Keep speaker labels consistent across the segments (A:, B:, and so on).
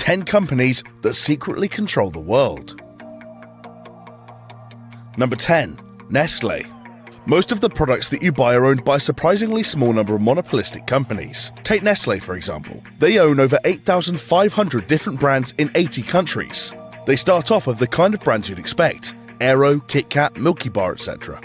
A: 10 companies that secretly control the world. Number 10. Nestlé. Most of the products that you buy are owned by a surprisingly small number of monopolistic companies. Take Nestlé, for example. They own over 8,500 different brands in 80 countries. They start off with the kind of brands you'd expect: Aero, Kit Kat, Milky Bar, etc.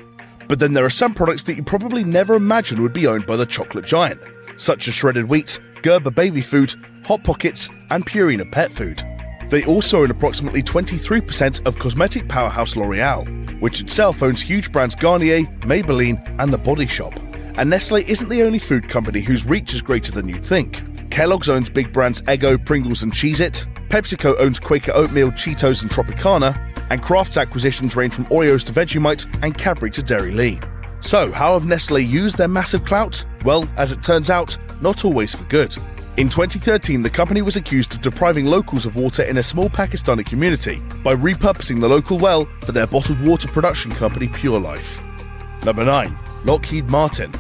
A: But then there are some products that you probably never imagined would be owned by the chocolate giant, such as shredded wheat, Gerber baby food, Hot Pockets, and Purina pet food. They also own approximately 23% of cosmetic powerhouse L'Oreal, which itself owns huge brands Garnier, Maybelline, and The Body Shop. And Nestlé isn't the only food company whose reach is greater than you'd think. Kellogg's owns big brands Eggo, Pringles, and Cheez-It. PepsiCo owns Quaker Oatmeal, Cheetos, and Tropicana. And Kraft's acquisitions range from Oreos to Vegemite and Cadbury to Dairy Lee. So, how have Nestlé used their massive clout? Well, as it turns out, not always for good. In 2013, the company was accused of depriving locals of water in a small Pakistani community by repurposing the local well for their bottled water production company Pure Life. Number 9. Lockheed Martin.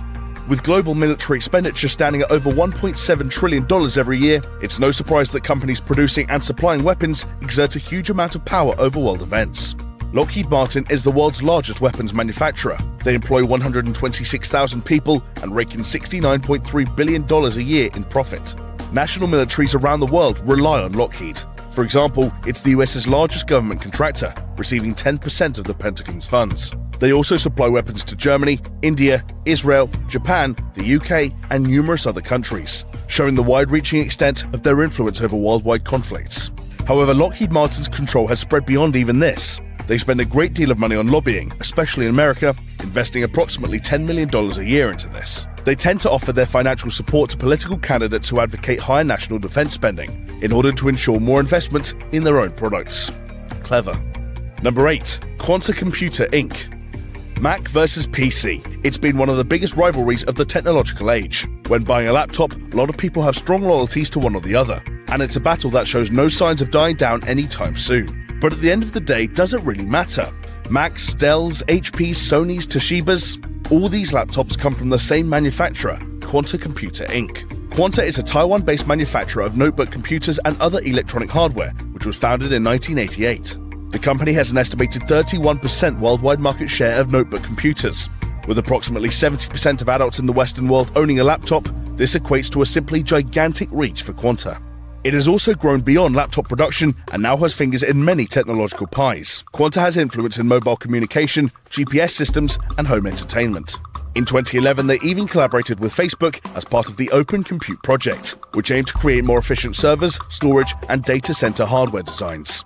A: With global military expenditure standing at over $1.7 trillion every year, it's no surprise that companies producing and supplying weapons exert a huge amount of power over world events. Lockheed Martin is the world's largest weapons manufacturer. They employ 126,000 people and rake in $69.3 billion a year in profit. National militaries around the world rely on Lockheed. For example, it's the US's largest government contractor, receiving 10% of the Pentagon's funds. They also supply weapons to Germany, India, Israel, Japan, the UK, and numerous other countries, showing the wide-reaching extent of their influence over worldwide conflicts. However, Lockheed Martin's control has spread beyond even this. They spend a great deal of money on lobbying, especially in America, investing approximately $10 million a year into this. They tend to offer their financial support to political candidates who advocate higher national defense spending in order to ensure more investment in their own products. Clever. Number 8. Quanta Computer Inc. Mac versus PC. It's been one of the biggest rivalries of the technological age. When buying a laptop, a lot of people have strong loyalties to one or the other, and it's a battle that shows no signs of dying down anytime soon. But at the end of the day, does it really matter? Macs, Dells, HPs, Sonys, Toshibas, all these laptops come from the same manufacturer, Quanta Computer Inc. Quanta is a Taiwan-based manufacturer of notebook computers and other electronic hardware, which was founded in 1988. The company has an estimated 31% worldwide market share of notebook computers. With approximately 70% of adults in the Western world owning a laptop, this equates to a simply gigantic reach for Quanta. It has also grown beyond laptop production and now has fingers in many technological pies. Quanta has influence in mobile communication, GPS systems, and home entertainment. In 2011, they even collaborated with Facebook as part of the Open Compute project, which aimed to create more efficient servers, storage, and data center hardware designs.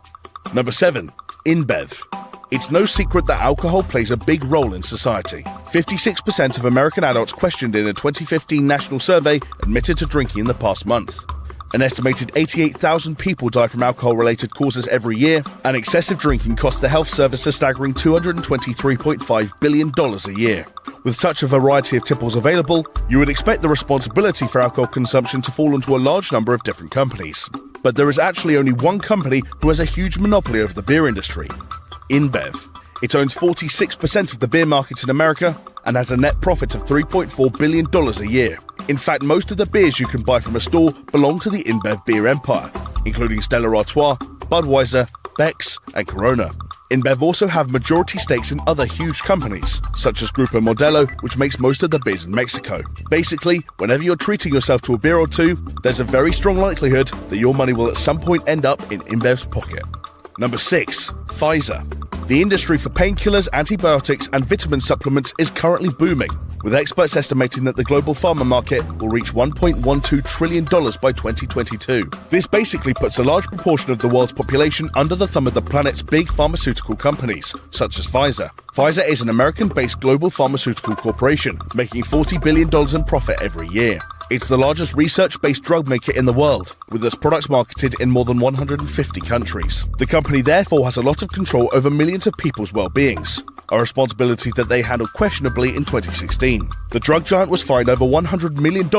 A: Number 7. InBev. It's no secret that alcohol plays a big role in society. 56% of American adults questioned in a 2015 national survey admitted to drinking in the past month. An estimated 88,000 people die from alcohol-related causes every year, and excessive drinking costs the health service a staggering $223.5 billion a year. With such a variety of tipples available, you would expect the responsibility for alcohol consumption to fall onto a large number of different companies. But there is actually only one company who has a huge monopoly over the beer industry: InBev. It owns 46% of the beer market in America and has a net profit of $3.4 billion a year. In fact, most of the beers you can buy from a store belong to the InBev beer empire, including Stella Artois, Budweiser, Beck's, and Corona. InBev also have majority stakes in other huge companies, such as Grupo Modelo, which makes most of the beers in Mexico. Basically, whenever you're treating yourself to a beer or two, there's a very strong likelihood that your money will at some point end up in InBev's pocket. Number 6. Pfizer. The industry for painkillers, antibiotics, and vitamin supplements is currently booming, with experts estimating that the global pharma market will reach $1.12 trillion by 2022. This basically puts a large proportion of the world's population under the thumb of the planet's big pharmaceutical companies, such as Pfizer. Pfizer is an American-based global pharmaceutical corporation, making $40 billion in profit every year. It's the largest research-based drug maker in the world, with its products marketed in more than 150 countries. The company therefore has a lot of control over millions of people's well-beings, a responsibility that they handled questionably in 2016. The drug giant was fined over $100 million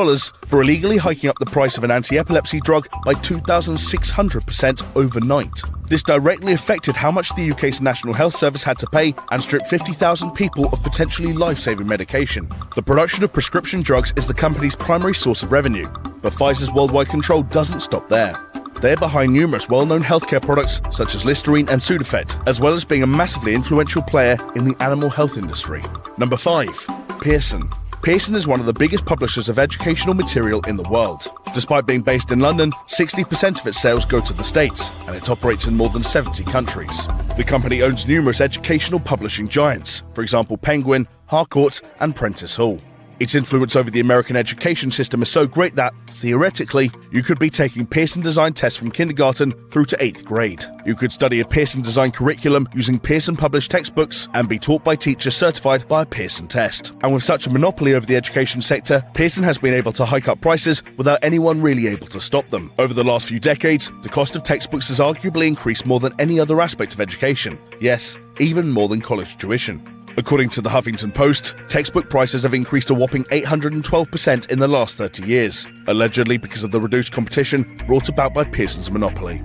A: for illegally hiking up the price of an anti-epilepsy drug by 2,600% overnight. This directly affected how much the UK's National Health Service had to pay and stripped 50,000 people of potentially life-saving medication. The production of prescription drugs is the company's primary source of revenue, but Pfizer's worldwide control doesn't stop there. They're behind numerous well-known healthcare products such as Listerine and Sudafed, as well as being a massively influential player in the animal health industry. Number 5. Pearson. Pearson is one of the biggest publishers of educational material in the world. Despite being based in London, 60% of its sales go to the States, and it operates in more than 70 countries. The company owns numerous educational publishing giants, for example Penguin, Harcourt, and Prentice Hall. Its influence over the American education system is so great that, theoretically, you could be taking Pearson design tests from kindergarten through to 8th grade. You could study a Pearson design curriculum using Pearson published textbooks and be taught by teachers certified by a Pearson test. And with such a monopoly over the education sector, Pearson has been able to hike up prices without anyone really able to stop them. Over the last few decades, the cost of textbooks has arguably increased more than any other aspect of education. Yes, even more than college tuition. According to the Huffington Post, textbook prices have increased a whopping 812% in the last 30 years, allegedly because of the reduced competition brought about by Pearson's monopoly.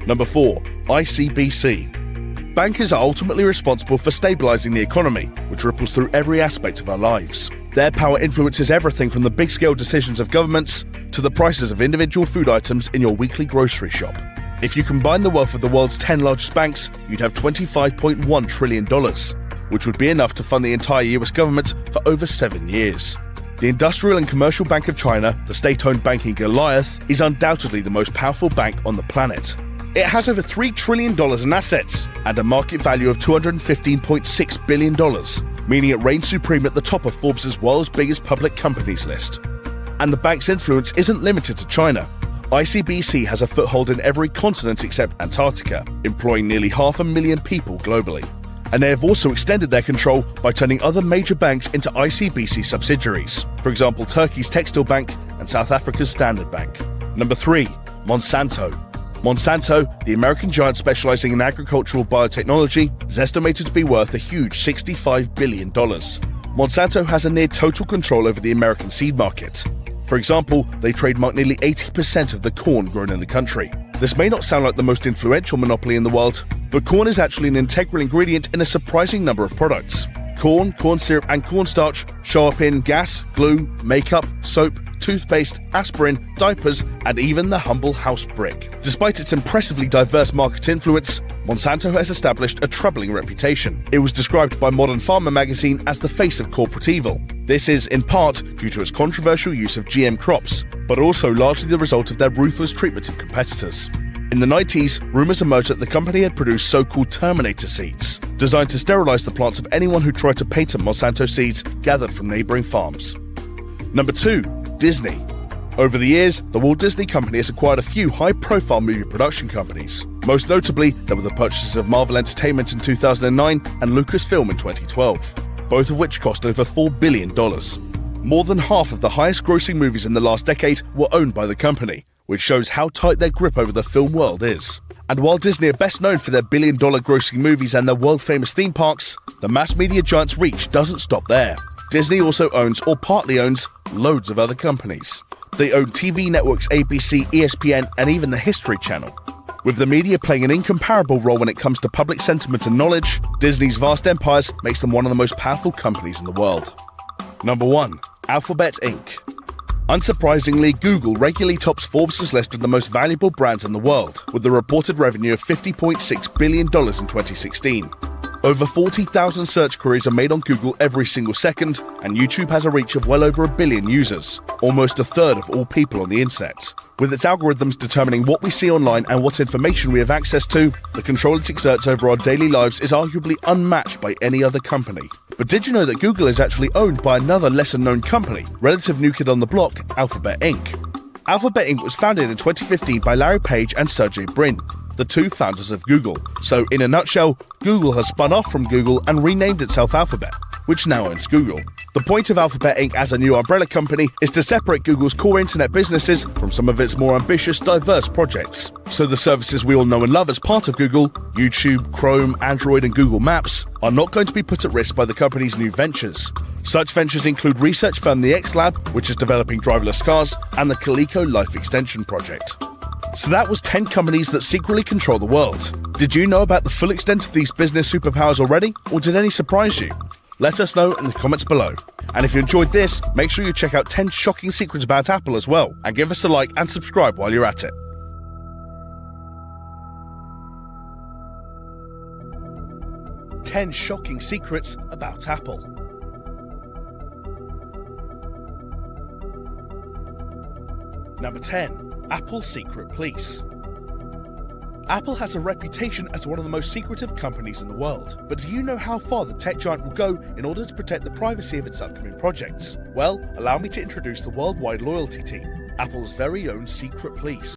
A: Number 4. ICBC. Bankers are ultimately responsible for stabilizing the economy, which ripples through every aspect of our lives. Their power influences everything from the big-scale decisions of governments to the prices of individual food items in your weekly grocery shop. If you combine the wealth of the world's 10 largest banks, you'd have $25.1 trillion. Which would be enough to fund the entire US government for over 7 years. The Industrial and Commercial Bank of China, the state-owned bank in Goliath, is undoubtedly the most powerful bank on the planet. It has over $3 trillion in assets and a market value of $215.6 billion, meaning it reigns supreme at the top of Forbes' world's biggest public companies list. And the bank's influence isn't limited to China. ICBC has a foothold in every continent except Antarctica, employing nearly 500,000 people globally. And they have also extended their control by turning other major banks into ICBC subsidiaries, for example Turkey's Textile Bank and South Africa's Standard Bank. Number 3. Monsanto. Monsanto, the American giant specializing in agricultural biotechnology, is estimated to be worth a huge $65 billion. Monsanto has a near total control over the American seed market. For example, they trademark nearly 80% of the corn grown in the country. This may not sound like the most influential monopoly in the world, but corn is actually an integral ingredient in a surprising number of products. Corn, corn syrup, and cornstarch show up in gas, glue, makeup, soap, toothpaste, aspirin, diapers, and even the humble house brick. Despite its impressively diverse market influence, Monsanto has established a troubling reputation. It was described by Modern Farmer magazine as the face of corporate evil. This is, in part, due to its controversial use of GM crops, but also largely the result of their ruthless treatment of competitors. In the 90s, rumors emerged that the company had produced so-called Terminator seeds, designed to sterilize the plants of anyone who tried to patent Monsanto seeds gathered from neighboring farms. Number 2. Disney. Over the years, the Walt Disney Company has acquired a few high-profile movie production companies. Most notably, there were the purchases of Marvel Entertainment in 2009 and Lucasfilm in 2012, both of which cost over $4 billion. More than half of the highest-grossing movies in the last decade were owned by the company, which shows how tight their grip over the film world is. And while Disney are best known for their billion-dollar grossing movies and their world-famous theme parks, the mass media giant's reach doesn't stop there. Disney also owns, or partly owns, loads of other companies. They own TV networks ABC, ESPN, and even the History Channel. With the media playing an incomparable role when it comes to public sentiment and knowledge, Disney's vast empires makes them one of the most powerful companies in the world. Number 1. Alphabet Inc. Unsurprisingly, Google regularly tops Forbes' list of the most valuable brands in the world, with a reported revenue of $50.6 billion in 2016. Over 40,000 search queries are made on Google every single second, and YouTube has a reach of well over 1 billion users, almost a third of all people on the internet. With its algorithms determining what we see online and what information we have access to, the control it exerts over our daily lives is arguably unmatched by any other company. But did you know that Google is actually owned by another lesser-known company, relative new kid on the block, Alphabet Inc.? Alphabet Inc. was founded in 2015 by Larry Page and Sergey Brin, the two founders of Google. So, in a nutshell, Google has spun off from Google and renamed itself Alphabet, which now owns Google. The point of Alphabet Inc. as a new umbrella company is to separate Google's core internet businesses from some of its more ambitious, diverse projects. So the services we all know and love as part of Google, YouTube, Chrome, Android, and Google Maps, are not going to be put at risk by the company's new ventures. Such ventures include research firm the X Lab, which is developing driverless cars, and the Coleco Life Extension Project. So that was 10 companies that secretly control the world. Did you know about the full extent of these business superpowers already, or did any surprise you? Let us know in the comments below. And if you enjoyed this, make sure you check out 10 shocking secrets about Apple as well, and give us a like and subscribe while you're at it. 10 shocking secrets about Apple. Number 10. Apple's secret police. Apple has a reputation as one of the most secretive companies in the world, but do you know how far the tech giant will go in order to protect the privacy of its upcoming projects? Well, allow me to introduce the Worldwide Loyalty Team, Apple's very own secret police.